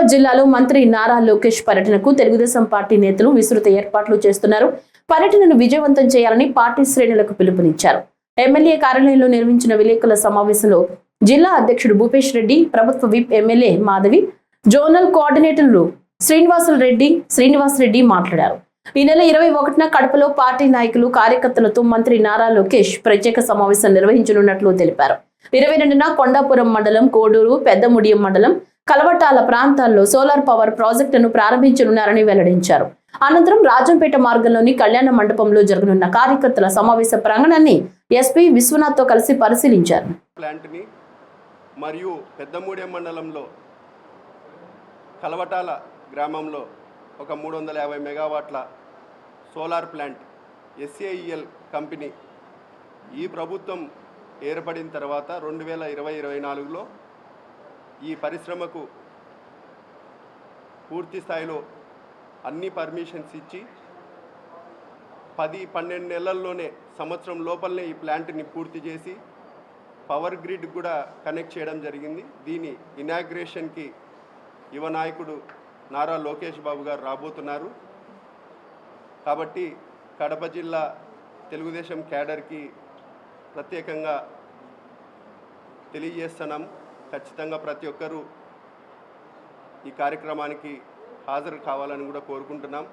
నిజామాబాద్ జిల్లాలో మంత్రి నారా లోకేష్ పర్యటనకు తెలుగుదేశం పార్టీ నేతలు విస్తృత ఏర్పాట్లు చేస్తున్నారు. పర్యటనను విజయవంతం చేయాలని పార్టీ శ్రేణులకు పిలుపునిచ్చారు. ఎమ్మెల్యే కార్యాలయంలో నిర్వహించిన విలేకరుల సమావేశంలో జిల్లా అధ్యక్షుడు భూపేష్ రెడ్డి, ప్రభుత్వ విప్ ఎమ్మెల్యే మాధవి, జోనల్ కోఆర్డినేటర్లు శ్రీనివాస్ రెడ్డి మాట్లాడారు. ఈ నెల 21న కడపలో పార్టీ నాయకులు, కార్యకర్తలతో మంత్రి నారా లోకేష్ ప్రత్యేక సమావేశం నిర్వహించనున్నట్లు తెలిపారు. 22న కొండాపురం మండలం, కోడూరు, పెద్దముడియం మండలం, కలవటాల ప్రాంతాల్లో సోలార్ పవర్ ప్రాజెక్టును ప్రారంభించనున్నారని వెల్లడించారు. అనంతరం రాజంపేట మార్గంలోని కళ్యాణ మండపంలో జరగనున్న కార్యకర్తల సమావేశ ప్రాంగణాన్ని ఎస్పీ విశ్వనాథ్ తో కలిసి పరిశీలించారు. ప్లాంట్ని మరియు పెద్దముడియం మండలంలో కలవటాల గ్రామంలో ఒక 350 మెగావాట్ల సోలార్ ప్లాంట్ SAEL కంపెనీ ఈ ప్రభుత్వం ఏర్పడిన తర్వాత 2020-24లో ఈ పరిశ్రమకు పూర్తి స్థాయిలో అన్ని పర్మిషన్స్ ఇచ్చి 10-12 నెలల్లోనే, సంవత్సరం లోపలనే ఈ ప్లాంట్ని పూర్తి చేసి పవర్ గ్రిడ్ కూడా కనెక్ట్ చేయడం జరిగింది. దీని ఇనాగ్రేషన్కి యువ నాయకుడు నారా లోకేష్ బాబు గారు రాబోతున్నారు. కాబట్టి కడప జిల్లా తెలుగుదేశం క్యాడర్కి ప్రత్యేకంగా తెలియజేస్తున్నాం. ఖచ్చితంగా ప్రతి ఒక్కరూ ఈ కార్యక్రమానికి హాజరు కావాలని కూడా కోరుకుంటున్నాం.